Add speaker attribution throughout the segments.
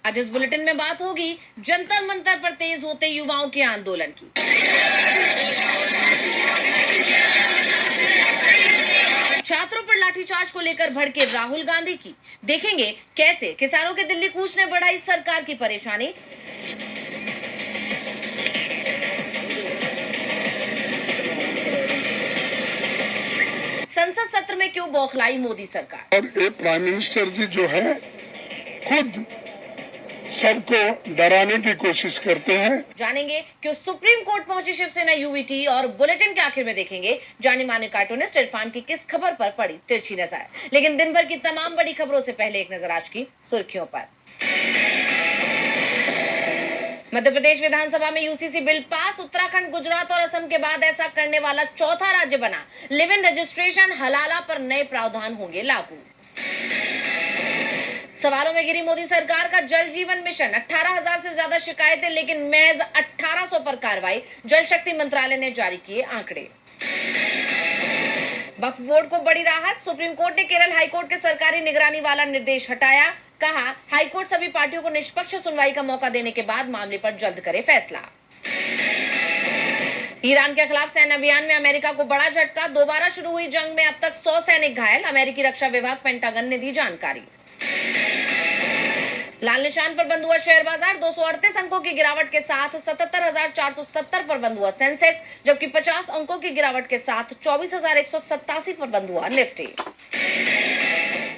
Speaker 1: आज इस बुलेटिन में बात होगी जंतर मंतर पर तेज होते युवाओं के आंदोलन की। छात्रों पर लाठीचार्ज को लेकर भड़के राहुल गांधी की। देखेंगे कैसे किसानों के दिल्ली कूच ने बढ़ाई सरकार की परेशानी। संसद सत्र में क्यों बौखलाई मोदी सरकार।
Speaker 2: और ये प्राइम मिनिस्टर जी जो है खुद सबको डराने की कोशिश करते हैं।
Speaker 1: जानेंगे कि सुप्रीम कोर्ट पहुंची शिवसेना यूवीटी और बुलेटिन के आखिर में देखेंगे जाने माने कार्टूनिस्ट इरफान की किस खबर पर पड़ी तिरछी नजर। लेकिन दिन भर की तमाम बड़ी खबरों से पहले एक नजर आज की सुर्खियों पर। मध्य प्रदेश विधानसभा में UCC bill pass. Uttarakhand, Gujarat और असम के बाद ऐसा करने वाला चौथा राज्य बना। लिव इन रजिस्ट्रेशन हलाला पर नए प्रावधान होंगे लागू। सवालों में गिरी मोदी सरकार का जल जीवन मिशन। 18,000 से ज्यादा शिकायतें लेकिन महज 1800 पर कार्रवाई। जल शक्ति मंत्रालय ने जारी किए आंकड़े। वक्फ बोर्ड को बड़ी राहत। सुप्रीम कोर्ट ने केरल हाईकोर्ट के सरकारी निगरानी वाला निर्देश हटाया। कहा हाईकोर्ट सभी पार्टियों को निष्पक्ष सुनवाई का मौका देने के बाद मामले पर जल्द करे फैसला। ईरान के खिलाफ सैन्य अभियान में अमेरिका को बड़ा झटका। दोबारा शुरू हुई जंग में अब तक 100 सैनिक घायल। अमेरिकी रक्षा विभाग पेंटागन ने दी जानकारी। लाल निशान पर बंद हुआ शेयर बाजार। 238 अंकों की गिरावट के साथ 77,470 पर बंद हुआ सेंसेक्स, जबकि 50 अंकों की गिरावट के साथ 24,187 पर बंद हुआ निफ्टी।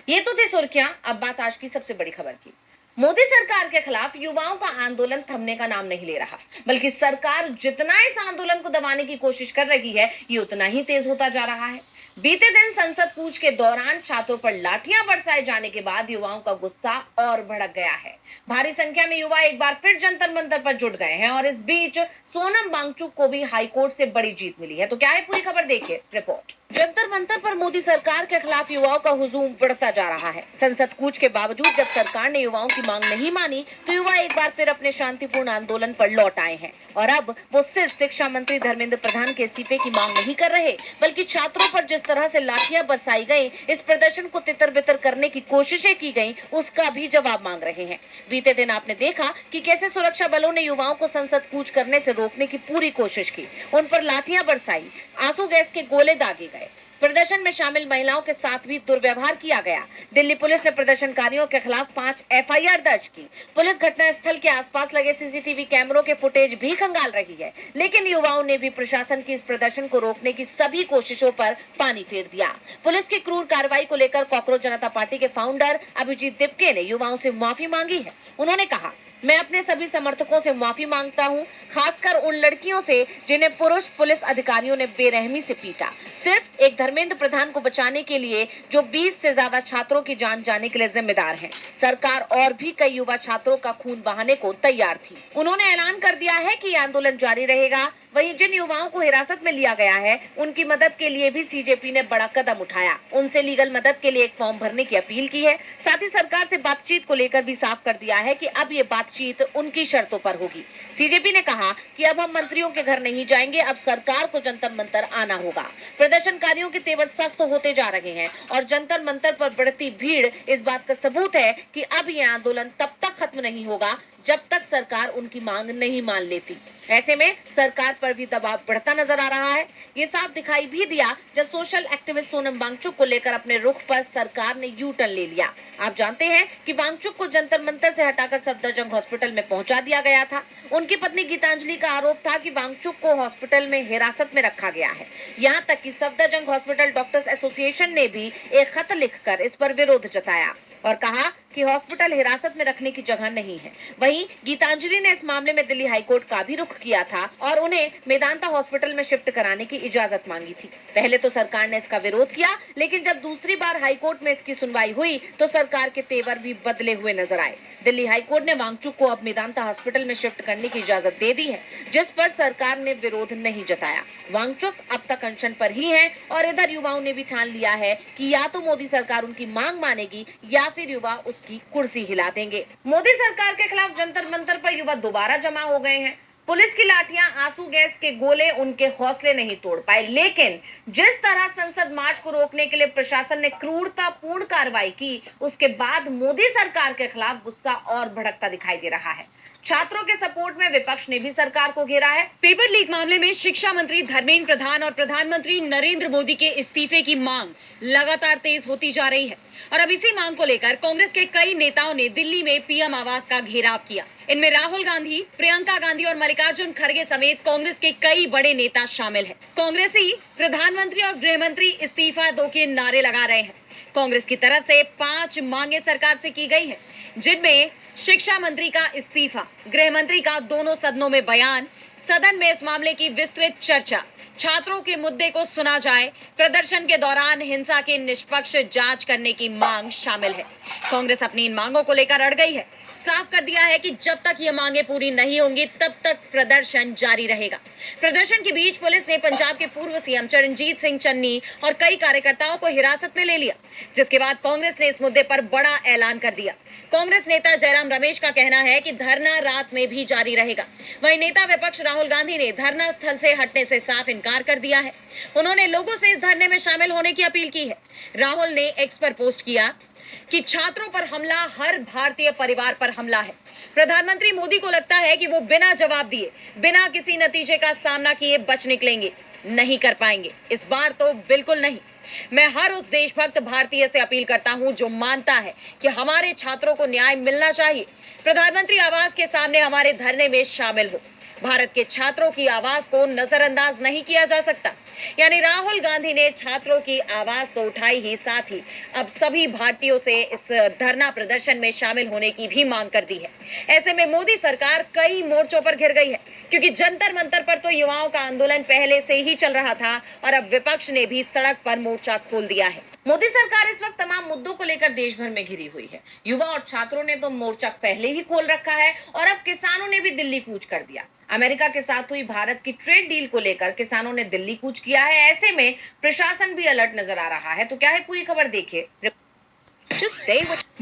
Speaker 1: ये तो थी सुर्खियां। अब बात आज की सबसे बड़ी खबर की। मोदी सरकार के खिलाफ युवाओं का आंदोलन थमने का नाम नहीं ले रहा, बल्कि सरकार जितना इस आंदोलन को दबाने की कोशिश कर रही है, ये उतना ही तेज होता जा रहा है। बीते दिन संसद कूच के दौरान छात्रों पर लाठियां बरसाए जाने के बाद युवाओं का गुस्सा और भड़क गया है। भारी संख्या में युवा एक बार फिर जंतर मंतर पर जुट गए हैं और इस बीच सोनम वांगचुक को भी हाईकोर्ट से बड़ी जीत मिली है। तो क्या है पूरी खबर, देखिए रिपोर्ट। जंतर मंतर पर मोदी सरकार के खिलाफ युवाओं का हुजूम बढ़ता जा रहा है। संसद कूच के बावजूद जब सरकार ने युवाओं की मांग नहीं मानी तो युवा एक बार फिर अपने शांतिपूर्ण आंदोलन पर लौट आए हैं। और अब वो सिर्फ शिक्षा मंत्री धर्मेंद्र प्रधान के इस्तीफे की मांग नहीं कर रहे, बल्कि छात्रों पर जिस तरह से लाठियां बरसाई गई, इस प्रदर्शन को तितर बितर करने की कोशिशें की गई, उसका भी जवाब मांग रहे हैं। बीते दिन आपने देखा कि कैसे सुरक्षा बलों ने युवाओं को संसद कूच करने से रोकने की पूरी कोशिश की। उन पर लाठियां बरसाई, आंसू गैस के गोले दागे गए। प्रदर्शन में शामिल महिलाओं के साथ भी दुर्व्यवहार किया गया। दिल्ली पुलिस ने प्रदर्शनकारियों के खिलाफ 5 एफआईआर दर्ज की। पुलिस घटनास्थल के आसपास लगे सीसीटीवी कैमरों के फुटेज भी खंगाल रही है, लेकिन युवाओं ने भी प्रशासन की इस प्रदर्शन को रोकने की सभी कोशिशों पर पानी फेर दिया। पुलिस की क्रूर कार्रवाई को लेकर कॉकरोच जनता पार्टी के फाउंडर अभिजीत दिपके ने युवाओं से माफी मांगी है। उन्होंने कहा, मैं अपने सभी समर्थकों से माफी मांगता हूं, खासकर उन लड़कियों से जिन्हें पुरुष पुलिस अधिकारियों ने बेरहमी से पीटा, सिर्फ एक धर्मेंद्र प्रधान को बचाने के लिए, जो 20 से ज्यादा छात्रों की जान जाने के लिए जिम्मेदार हैं। सरकार और भी कई युवा छात्रों का खून बहाने को तैयार थी। उन्होंने ऐलान कर दिया है कि आंदोलन जारी रहेगा। वहीं जिन युवाओं को हिरासत में लिया गया है, उनकी मदद के लिए भी सीजेपी ने बड़ा कदम उठाया। उनसे लीगल मदद के लिए एक फॉर्म भरने की अपील की है। साथ ही सरकार से बातचीत को लेकर भी साफ कर दिया है कि अब ये बातचीत उनकी शर्तों पर होगी। सीजेपी ने कहा कि अब हम मंत्रियों के घर नहीं जाएंगे, अब सरकार को जंतर मंतर आना होगा। प्रदर्शनकारियों के तेवर सख्त होते जा रहे हैं और जंतर मंतर पर बढ़ती भीड़ इस बात का सबूत है कि अब ये आंदोलन तब तक खत्म नहीं होगा जब तक सरकार उनकी मांग नहीं मान लेती। ऐसे में सरकार पर भी दबाव बढ़ता नजर आ रहा है। ये साफ दिखाई भी दिया जब सोशल एक्टिविस्ट सोनम वांगचुक को लेकर अपने रुख पर सरकार ने यू टर्न ले लिया। आप जानते हैं कि वांगचुक को जंतर मंतर से हटाकर सफदरजंग हॉस्पिटल में पहुंचा दिया गया था। उनकी पत्नी गीतांजलि का आरोप था कि वांगचुक को हॉस्पिटल में हिरासत में रखा गया है। यहाँ तक कि सफदरजंग हॉस्पिटल डॉक्टर्स एसोसिएशन ने भी एक खत लिखकर इस पर विरोध जताया और कहा कि हॉस्पिटल हिरासत में रखने की जगह नहीं है। वहीं गीतांजलि ने इस मामले में दिल्ली हाईकोर्ट का भी रुख किया था और उन्हें मेदांता हॉस्पिटल में शिफ्ट कराने की इजाजत मांगी थी। पहले तो सरकार ने इसका विरोध किया, लेकिन जब दूसरी बार हाईकोर्ट में इसकी सुनवाई हुई तो सरकार के तेवर भी बदले हुए नजर आए। दिल्ली हाईकोर्ट ने वांगचुक को अब मेदांता हॉस्पिटल में शिफ्ट करने की इजाजत दे दी है, जिस पर सरकार ने विरोध नहीं जताया। वांगचुक अब तक अनशन पर ही है और इधर युवाओं ने भी ठान लिया है कि या तो मोदी सरकार उनकी मांग मानेगी या फिर युवा उसकी कुर्सी हिला देंगे। मोदी सरकार के खिलाफ जंतर मंतर पर युवा दोबारा जमा हो गए हैं। पुलिस की लाठियां, आंसू गैस के गोले उनके हौसले नहीं तोड़ पाए। लेकिन जिस तरह संसद मार्च को रोकने के लिए प्रशासन ने क्रूरतापूर्ण कार्रवाई की, उसके बाद मोदी सरकार के खिलाफ गुस्सा और भड़कता दिखाई दे रहा है। छात्रों के सपोर्ट में विपक्ष ने भी सरकार को घेरा है।
Speaker 3: पेपर लीक मामले में शिक्षा मंत्री धर्मेंद्र प्रधान और प्रधानमंत्री नरेंद्र मोदी के इस्तीफे की मांग लगातार तेज होती जा रही है और अब इसी मांग को लेकर कांग्रेस के कई नेताओं ने दिल्ली में पीएम आवास का घेराव किया। इनमें राहुल गांधी, प्रियंका गांधी और मल्लिकार्जुन खड़गे समेत कांग्रेस के कई बड़े नेता शामिल हैं। कांग्रेसी प्रधानमंत्री और गृह मंत्री इस्तीफा दो के नारे लगा रहे हैं। कांग्रेस की तरफ से 5 मांगे सरकार से की गई है, जिनमें शिक्षा मंत्री का इस्तीफा, गृह मंत्री का दोनों सदनों में बयान, सदन में इस मामले की विस्तृत चर्चा, छात्रों के मुद्दे को सुना जाए, प्रदर्शन के दौरान हिंसा की निष्पक्ष जांच करने की मांग शामिल है। कांग्रेस अपनी इन मांगों को लेकर अड़ गई है, साफ कर दिया है कि जब तक ये मांगे पूरी नहीं होंगी तब तक प्रदर्शन जारी रहेगा। प्रदर्शन के बीच पुलिस ने पंजाब के पूर्व सीएम चरणजीत सिंह चन्नी और कई कार्यकर्ताओं को हिरासत में ले लिया, जिसके बाद कांग्रेस ने इस मुद्दे पर बड़ा ऐलान कर दिया। कांग्रेस नेता जयराम रमेश का कहना है कि धरना रात में भी जारी रहेगा। वहीं नेता विपक्ष राहुल गांधी ने धरना स्थल से हटने से साफ इनकार कर दिया है। उन्होंने लोगों से इस धरने में शामिल होने की अपील की है। राहुल ने एक्स पर पोस्ट किया कि छात्रों पर हमला हर भारतीय परिवार पर हमला है। प्रधानमंत्री मोदी को लगता है कि वो बिना जवाब दिए, बिना किसी नतीजे का सामना किए बच निकलेंगे। नहीं कर पाएंगे, इस बार तो बिल्कुल नहीं। मैं हर उस देशभक्त भारतीय से अपील करता हूं जो मानता है कि हमारे छात्रों को न्याय मिलना चाहिए। प्रधानमंत्री आवास के सामने हमारे धरने में शामिल हो। भारत के छात्रों की आवाज को नजरअंदाज नहीं किया जा सकता। यानी राहुल गांधी ने छात्रों की आवाज तो उठाई ही, साथ ही अब सभी भारतीयों से इस धरना प्रदर्शन में शामिल होने की भी मांग कर दी है। ऐसे में मोदी सरकार कई मोर्चों पर घिर गई है, क्योंकि जंतर मंतर पर तो युवाओं का आंदोलन पहले से ही चल रहा था और अब विपक्ष ने भी सड़क पर मोर्चा खोल दिया है। मोदी सरकार इस वक्त तमाम मुद्दों को लेकर देश भर में घिरी हुई है। युवा और छात्रों ने तो मोर्चा पहले ही खोल रखा है और अब किसानों ने भी दिल्ली कूच कर दिया। अमेरिका के साथ हुई भारत की ट्रेड डील को लेकर किसानों ने दिल्ली कूच किया है। ऐसे में प्रशासन भी अलर्ट नजर आ रहा है। तो क्या है पूरी खबर, देखिए।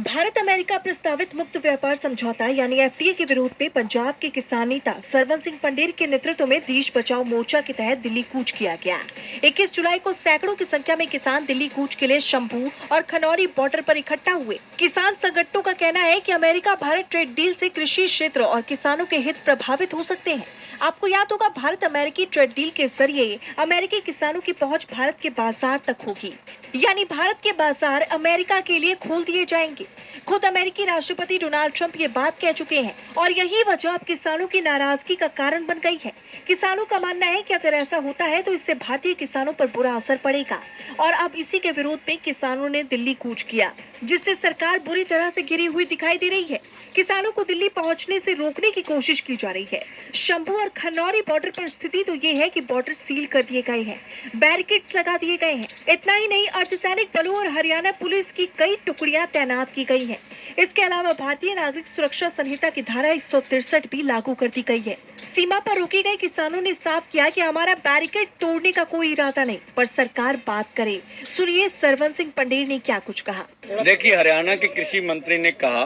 Speaker 3: भारत अमेरिका प्रस्तावित मुक्त व्यापार समझौता यानी एफटीए के विरोध में पंजाब के किसान नेता सरवन सिंह पंडेर के नेतृत्व में देश बचाओ मोर्चा के तहत दिल्ली कूच किया गया। 21 जुलाई को सैकड़ों की संख्या में किसान दिल्ली कूच के लिए शंभू और खनौरी बॉर्डर पर इकट्ठा हुए। किसान संगठनों का कहना है कि अमेरिका भारत ट्रेड डील से कृषि क्षेत्र और किसानों के हित प्रभावित हो सकते हैं। आपको याद होगा, भारत अमेरिकी ट्रेड डील के जरिए अमेरिकी किसानों की पहुंच भारत के बाजार तक होगी, यानी भारत के बाजार अमेरिका के लिए खोल दिए जाएंगे। खुद अमेरिकी राष्ट्रपति डोनाल्ड ट्रंप ये बात कह चुके हैं और यही वजह अब किसानों की नाराजगी का कारण बन गई है। किसानों का मानना है कि अगर ऐसा होता है तो इससे भारतीय किसानों पर बुरा असर पड़ेगा और अब इसी के विरोध में किसानों ने दिल्ली कूच किया, जिससे सरकार बुरी तरह से घिरी हुई दिखाई दे रही है। किसानों को दिल्ली पहुंचने से रोकने की कोशिश की जा रही है। शंभू और खनौरी बॉर्डर पर स्थिति तो ये है कि बॉर्डर सील कर दिए गए हैं, बैरिकेड्स लगा दिए गए हैं। इतना ही नहीं, अर्धसैनिक बलों और हरियाणा पुलिस की कई टुकड़ियां तैनात की गई हैं। इसके अलावा भारतीय नागरिक सुरक्षा संहिता की धारा 163 भी लागू कर दी गई है। सीमा पर रोके गए किसानों ने साफ किया कि हमारा बैरिकेड तोड़ने का कोई इरादा नहीं, पर सरकार बात करे। सुनिए सरवन सिंह पंडेर ने क्या कुछ कहा।
Speaker 4: देखिए, हरियाणा के कृषि मंत्री ने कहा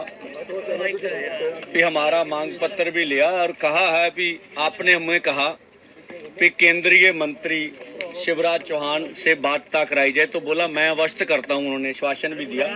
Speaker 4: कि हमारा मांग पत्र भी लिया और कहा है कि आपने हमें कहा कि केंद्रीय मंत्री शिवराज चौहान से वार्ता कराई जाए, तो बोला मैं अवश्य करता हूं। उन्होंने आश्वासन भी दिया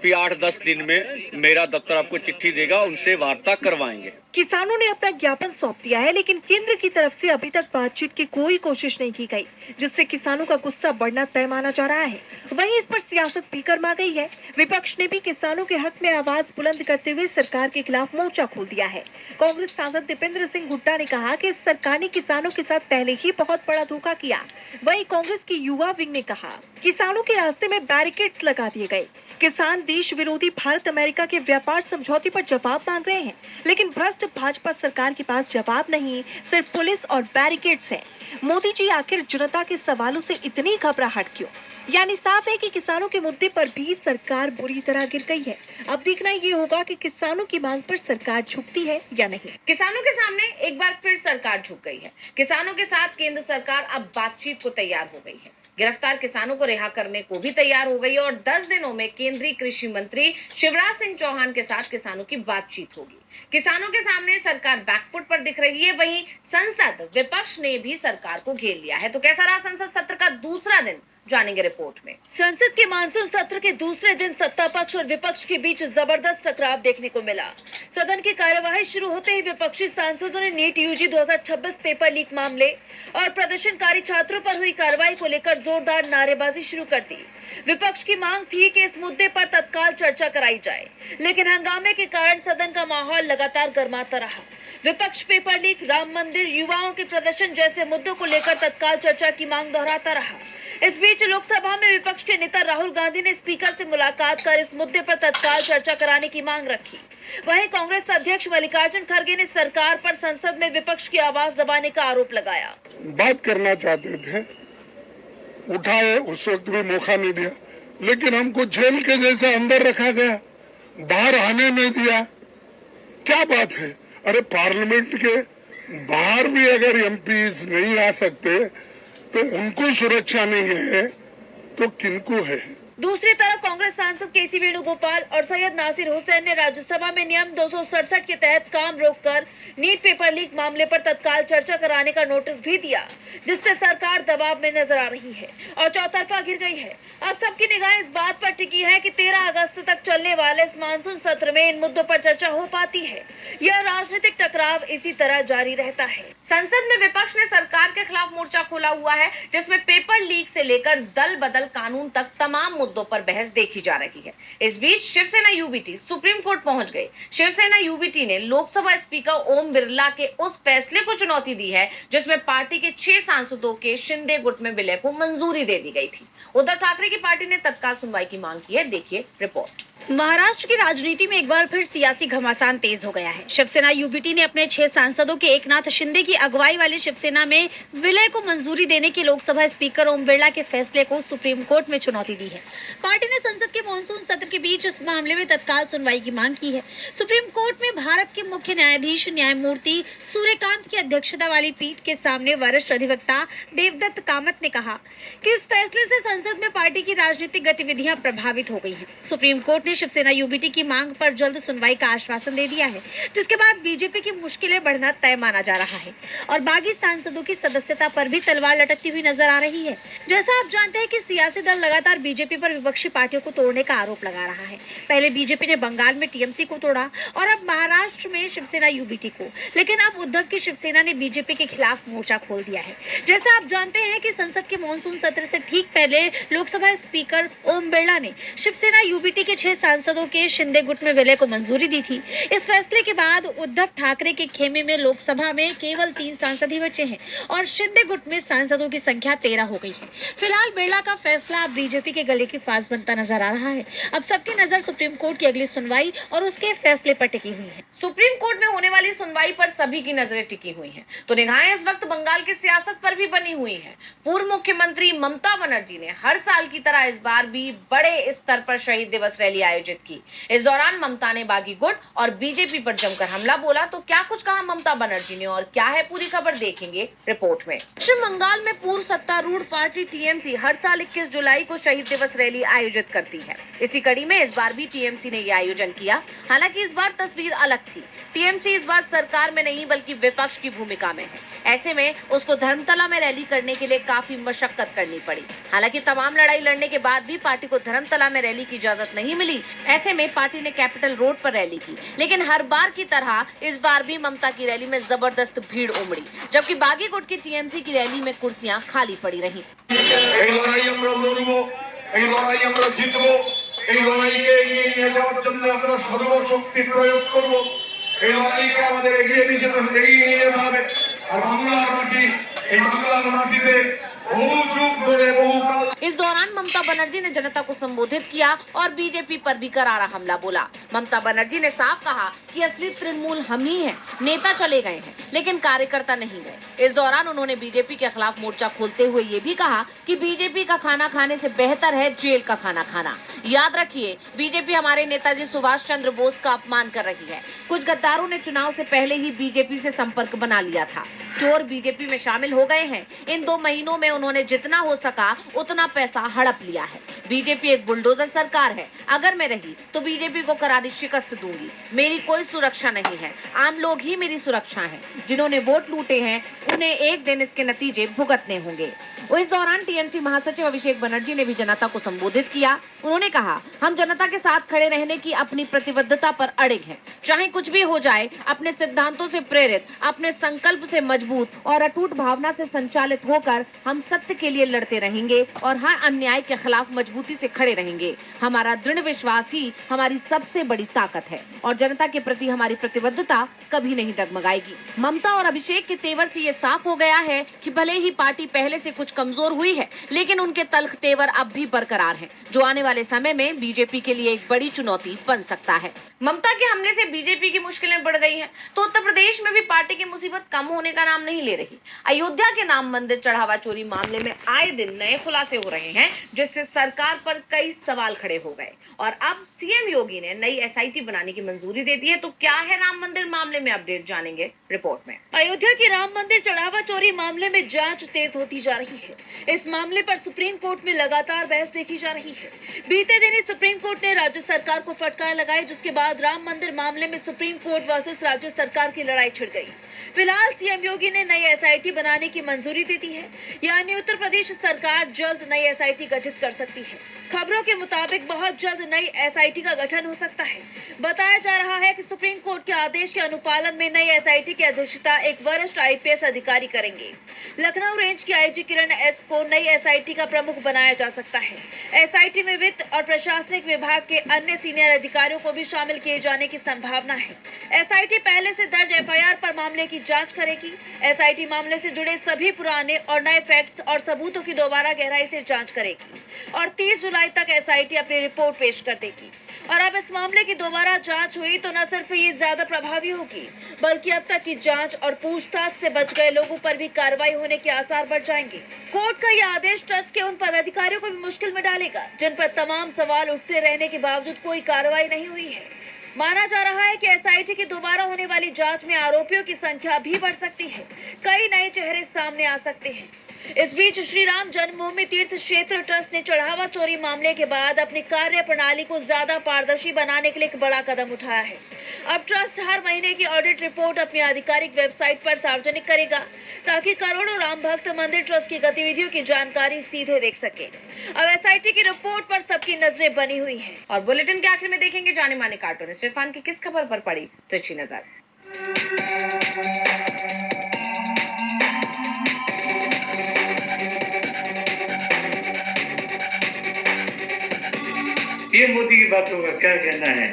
Speaker 4: कि 8-10 दिन में मेरा दफ्तर आपको चिट्ठी देगा, उनसे वार्ता करवाएंगे।
Speaker 3: किसानों ने अपना ज्ञापन सौंप दिया है, लेकिन केंद्र की तरफ से अभी तक बातचीत की कोई कोशिश नहीं की गई, जिससे किसानों का गुस्सा बढ़ना तय माना जा रहा है। वहीं इस पर सियासत भी गर्मा गई है। विपक्ष ने भी किसानों के हक में आवाज बुलंद करते हुए सरकार के खिलाफ मोर्चा खोल दिया है। कांग्रेस सांसद दीपेंद्र सिंह हुड्डा ने कहा कि इस सरकार ने किसानों के साथ पहले ही बहुत बड़ा धोखा किया। वहीं कांग्रेस की युवा विंग ने कहा, किसानों के रास्ते में बैरिकेड्स लगा दिए गए। किसान देश विरोधी भारत अमेरिका के व्यापार समझौते पर जवाब मांग रहे हैं, लेकिन भ्रष्ट भाजपा सरकार के पास जवाब नहीं, सिर्फ पुलिस और बैरिकेड्स हैं। मोदी जी आखिर जनता के सवालों से इतनी घबराहट क्यों? यानी साफ है कि किसानों के मुद्दे पर भी सरकार बुरी तरह गिर गई है। अब देखना ये होगा कि किसानों की मांग पर सरकार झुकती है या नहीं।
Speaker 1: किसानों के सामने एक बार फिर सरकार झुक गई है। किसानों के साथ केंद्र सरकार अब बातचीत को तैयार हो गई है। गिरफ्तार किसानों को रिहा करने को भी तैयार हो गई है और 10 दिनों में केंद्रीय कृषि मंत्री शिवराज सिंह चौहान के साथ किसानों की बातचीत होगी। किसानों के सामने सरकार बैकफुट पर दिख रही है, वहीं संसद विपक्ष ने भी सरकार को घेर लिया है। तो कैसा रहा संसद सत्र का दूसरा दिन, जानेंगे रिपोर्ट में।
Speaker 3: संसद के मानसून सत्र के दूसरे दिन सत्ता पक्ष और विपक्ष के बीच जबरदस्त टकराव देखने को मिला। सदन की कार्यवाही शुरू होते ही विपक्षी सांसदों ने नीट यूजी 2026 पेपर लीक मामले और प्रदर्शनकारी छात्रों पर हुई कार्रवाई को लेकर जोरदार नारेबाजी शुरू कर दी। विपक्ष की मांग थी कि इस मुद्दे पर तत्काल चर्चा कराई जाए, लेकिन हंगामे के कारण सदन का माहौल लगातार गर्माता रहा। विपक्ष पेपर लीक, राम मंदिर, युवाओं के प्रदर्शन जैसे मुद्दों को लेकर तत्काल चर्चा की मांग दोहराता रहा। इस बीच लोकसभा में विपक्ष के नेता राहुल गांधी ने स्पीकर से मुलाकात कर इस मुद्दे पर तत्काल चर्चा कराने की मांग रखी। वहीं कांग्रेस अध्यक्ष मल्लिकार्जुन खड़गे ने सरकार पर संसद में विपक्ष की आवाज दबाने का आरोप लगाया।
Speaker 2: बात करना चाहते थे, उठाए, उस वक्त भी मौका नहीं दिया, लेकिन हमको जेल के जैसे अंदर रखा गया, बाहर आने नहीं दिया। क्या बात है? अरे पार्लियामेंट के बाहर भी अगर एमपीज नहीं आ सकते तो उनको सुरक्षा नहीं है तो किनको है?
Speaker 3: दूसरी तरफ कांग्रेस सांसद केसी वेणुगोपाल और सैयद नासिर हुसैन ने राज्यसभा में नियम 267 के तहत काम रोककर नीट पेपर लीक मामले पर तत्काल चर्चा कराने का नोटिस भी दिया, जिससे सरकार दबाव में नजर आ रही है और चौतरफा घिर गई है। अब सबकी निगाह इस बात पर टिकी है कि 13 अगस्त तक चलने वाले इस मानसून सत्र में इन मुद्दों पर चर्चा हो पाती है। यह राजनीतिक टकराव इसी तरह जारी रहता है।
Speaker 1: संसद में विपक्ष ने सरकार के खिलाफ मोर्चा खोला हुआ है, जिसमें पेपर लीक से लेकर दल बदल कानून तक तमाम मुद्दों पर बहस देखी जा रही है। इस बीच शिवसेना यूबीटी सुप्रीम कोर्ट पहुंच गई। शिवसेना यूबीटी ने लोकसभा स्पीकर ओम बिरला के उस फैसले को चुनौती दी है जिसमें पार्टी के 6 सांसदों के शिंदे गुट में विलय को मंजूरी दे दी गई थी। उद्धव ठाकरे की पार्टी ने तत्काल सुनवाई की मांग की है। देखिए रिपोर्ट।
Speaker 5: महाराष्ट्र की राजनीति में एक बार फिर सियासी घमासान तेज हो गया है। शिवसेना यूबीटी ने अपने 6 सांसदों के एकनाथ शिंदे की अगुवाई वाली शिवसेना में विलय को मंजूरी देने के लोकसभा स्पीकर ओम बिरला के फैसले को सुप्रीम कोर्ट में चुनौती दी है। पार्टी ने संसद के मानसून सत्र के बीच इस मामले में तत्काल सुनवाई की मांग की है। सुप्रीम कोर्ट में भारत के मुख्य न्यायाधीश न्यायमूर्ति सूर्यकांत की अध्यक्षता वाली पीठ के सामने वरिष्ठ अधिवक्ता देवदत्त कामत ने कहा कि इस फैसले से संसद में पार्टी की राजनीतिक गतिविधियां प्रभावित हो गई हैं। सुप्रीम कोर्ट ने शिवसेना यूबीटी की मांग पर जल्द सुनवाई का आश्वासन दे दिया है, जिसके बाद बीजेपी की मुश्किलें बढ़ना तय माना जा रहा है और बागी सांसदों की सदस्यता पर भी तलवार लटकती हुई नजर आ रही है। जैसा आप जानते हैं कि सियासी दल लगातार बीजेपी पर विपक्षी पार्टियों को तोड़ने का आरोप लगा रहा है। पहले बीजेपी ने बंगाल में टीएमसी को तोड़ा और अब महाराष्ट्र में शिवसेना यूबीटी को, लेकिन अब उद्धव की शिवसेना ने बीजेपी के खिलाफ मोर्चा खोल दिया है। जैसा आप जानते हैं कि संसद के मानसून सत्र से ठीक पहले लोकसभा स्पीकर ओम बिरला ने शिवसेना यूबीटी के 6 सांसदों के शिंदे गुट में विलय को मंजूरी दी थी। इस फैसले के बाद उद्धव ठाकरे के खेमे में लोकसभा में केवल 3 सांसद ही बचे हैं और शिंदे गुट में सांसदों की संख्या 13 हो गई है। फिलहाल बिरला का फैसला अब बीजेपी के गले की फांस बनता नजर आ रहा है। अब सबकी नजर सुप्रीम कोर्ट की अगली सुनवाई और उसके फैसले पर टिकी हुई है।
Speaker 1: सुप्रीम कोर्ट में होने वाली सुनवाई पर सभी की नजरें टिकी हुई हैं, तो निगाहें इस वक्त बंगाल की सियासत पर भी बनी हुई हैं। पूर्व मुख्यमंत्री ममता बनर्जी ने हर साल की तरह इस बार भी बड़े स्तर पर शहीद दिवस रैली आयोजित की। इस दौरान ममता ने बागी गुट और बीजेपी पर जमकर हमला बोला। तो क्या कुछ कहा ममता बनर्जी ने और क्या है पूरी खबर, देखेंगे रिपोर्ट में। पश्चिम बंगाल में पूर्व सत्तारूढ़ पार्टी टीएमसी हर साल 21 जुलाई को शहीद दिवस रैली आयोजित करती है। इसी कड़ी में इस बार भी टीएमसी ने यह आयोजन किया। हालांकि इस बार तस्वीर अलग थी। टीएमसी इस बार सरकार में नहीं बल्कि विपक्ष की भूमिका में है। ऐसे में उसको धर्मतला में रैली करने के लिए काफी मशक्कत करनी पड़ी। हालांकि तमाम लड़ाई लड़ने के बाद भी पार्टी को धर्मतला में रैली की इजाजत नहीं मिली। ऐसे में पार्टी ने कैपिटल रोड पर रैली की, लेकिन हर बार की तरह इस बार भी ममता की रैली में जबरदस्त भीड़ उमड़ी, जबकि बागी गुट की टीएमसी की रैली में कुर्सियां खाली पड़ी रहीं। इस दौरान ममता बनर्जी ने जनता को संबोधित किया और बीजेपी पर भी करारा हमला बोला। ममता बनर्जी ने साफ कहा कि असली तृणमूल हम ही हैं, नेता चले गए हैं लेकिन कार्यकर्ता नहीं गए। इस दौरान उन्होंने बीजेपी के खिलाफ मोर्चा खोलते हुए ये भी कहा कि बीजेपी का खाना खाने से बेहतर है जेल का खाना खाना। याद रखिए, बीजेपी हमारे नेताजी सुभाष चंद्र बोस का अपमान कर रही है। कुछ गद्दारों ने चुनाव से पहले ही बीजेपी से संपर्क बना लिया था। चोर बीजेपी में शामिल हो गए हैं। इन 2 महीनों में उन्होंने जितना हो सका उतना पैसा हड़प लिया है। बीजेपी एक बुलडोजर सरकार है। अगर मैं रही तो बीजेपी को करारी शिकस्त दूंगी। मेरी कोई सुरक्षा नहीं है, आम लोग ही मेरी सुरक्षा है। जिन्होंने वोट लूटे हैं उन्हें एक दिन इसके नतीजे भुगतने होंगे। इस दौरान टीएमसी महासचिव अभिषेक बनर्जी ने भी जनता को संबोधित किया। उन्होंने कहा, हम जनता के साथ खड़े रहने की अपनी प्रतिबद्धता पर अड़िग हैं। चाहे कुछ भी हो जाए, अपने सिद्धांतों से प्रेरित, अपने संकल्प से मजबूत और अटूट भावना से संचालित होकर हम सत्य के लिए लड़ते रहेंगे और हर अन्याय के खिलाफ मजबूती से खड़े रहेंगे। हमारा दृढ़ विश्वास ही हमारी सबसे बड़ी ताकत है और जनता के प्रति हमारी प्रतिबद्धता कभी नहीं डगमगाएगी। ममता और अभिषेक के तेवर से ये साफ हो गया है कि भले ही पार्टी पहले से कुछ कमजोर हुई है, लेकिन उनके तल्ख तेवर अब भी बरकरार हैं, जो आने वाले समय में बीजेपी के लिए एक बड़ी चुनौती बन सकता है। ममता के हमले से बीजेपी की मुश्किलें बढ़ गई हैं, तो उत्तर प्रदेश में भी पार्टी की मुसीबत कम होने का नाम नहीं ले रही। अयोध्या के राम मंदिर चढ़ावा चोरी मामले में आए दिन नए खुलासे हो रहे हैं, जिससे सरकार पर कई सवाल खड़े हो गए और अब सीएम योगी ने नई एसआईटी बनाने की मंजूरी दे दी है। तो क्या है राम मंदिर मामले में अपडेट, जानेंगे रिपोर्ट में।
Speaker 3: अयोध्या के राम मंदिर चढ़ावा चोरी मामले में जांच तेज होती जा रही है। इस मामले पर सुप्रीम कोर्ट में लगातार बहस देखी जा रही है। बीते दिन ही सुप्रीम कोर्ट ने राज्य सरकार को फटकार लगाई, जिसके बाद राम मंदिर मामले में सुप्रीम कोर्ट वर्सेस राज्य सरकार की लड़ाई छिड़ गई। फिलहाल सीएम योगी ने नई एसआईटी बनाने की मंजूरी दे दी है, यानी उत्तर प्रदेश सरकार जल्द नई एसआईटी गठित कर सकती है। खबरों के मुताबिक बहुत जल्द नई एसआईटी का गठन हो सकता है। बताया जा रहा है कि सुप्रीम कोर्ट के आदेश के अनुपालन में नई एसआईटी की अध्यक्षता एक वरिष्ठ आईपीएस अधिकारी करेंगे। लखनऊ रेंज की आईजी किरण एस को नई एसआईटी का प्रमुख बनाया जा सकता है। एसआईटी में वित्त और प्रशासनिक विभाग के अन्य सीनियर अधिकारियों को भी शामिल किए जाने की संभावना है। एसआईटी पहले से दर्ज एफआईआर पर मामले की जांच करेगी। एसआईटी मामले से जुड़े सभी पुराने और नए फैक्ट्स और सबूतों की दोबारा गहराई से जांच करेगी और 30 जुलाई तक एसआईटी अपनी रिपोर्ट पेश कर देगी। और अब इस मामले की दोबारा जांच हुई तो न सिर्फ ये ज्यादा प्रभावी होगी, बल्कि अब तक की जांच और पूछताछ से बच गए लोगों पर भी कार्रवाई होने के आसार बढ़ जाएंगे। कोर्ट का यह आदेश ट्रस्ट के उन पदाधिकारियों को भी मुश्किल में डालेगा जिन पर तमाम सवाल उठते रहने के बावजूद कोई कार्रवाई नहीं हुई है। माना जा रहा है कि एसआईटी की दोबारा होने वाली जांच में आरोपियों की संख्या भी बढ़ सकती है। कई नए चेहरे सामने आ सकते हैं। इस बीच श्री राम जन्मभूमि तीर्थ क्षेत्र ट्रस्ट ने चढ़ावा चोरी मामले के बाद अपनी कार्य प्रणाली को ज्यादा पारदर्शी बनाने के लिए एक बड़ा कदम उठाया है। अब ट्रस्ट हर महीने की ऑडिट रिपोर्ट अपनी आधिकारिक वेबसाइट पर सार्वजनिक करेगा, ताकि करोड़ों राम भक्त मंदिर ट्रस्ट की गतिविधियों की जानकारी सीधे देख सके। अब एसआईटी की रिपोर्ट पर सबकी नजरें बनी हुई हैं।
Speaker 1: और बुलेटिन के आखिर में देखेंगे जाने माने कार्टूनिस्ट इरफान की किस खबर पर पड़ी तिरछी नजर।
Speaker 6: पीएम मोदी की बातों का क्या कहना है?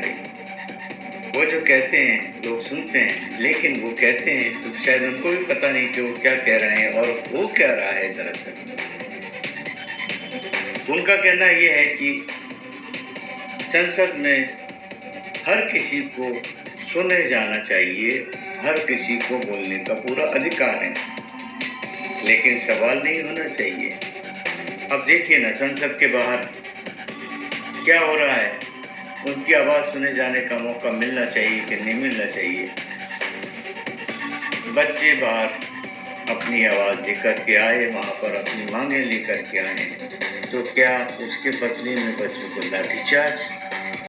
Speaker 6: वो जो कहते हैं लोग सुनते हैं, लेकिन वो कहते हैं तो शायद उनको भी पता नहीं कि वो क्या कह रहे हैं और वो क्या रहा है। दरअसल उनका कहना ये है कि संसद में हर किसी को सुने जाना चाहिए, हर किसी को बोलने का पूरा अधिकार है, लेकिन सवाल नहीं होना चाहिए। अब देखिए ना, संसद के बाहर क्या हो रहा है, उनकी आवाज़ सुने जाने का मौका मिलना चाहिए कि नहीं मिलना चाहिए। बच्चे बाहर अपनी आवाज़ लेकर के आए, वहाँ पर अपनी मांगें लेकर के आए, तो क्या उसके बदले में बच्चों को लाठीचार्ज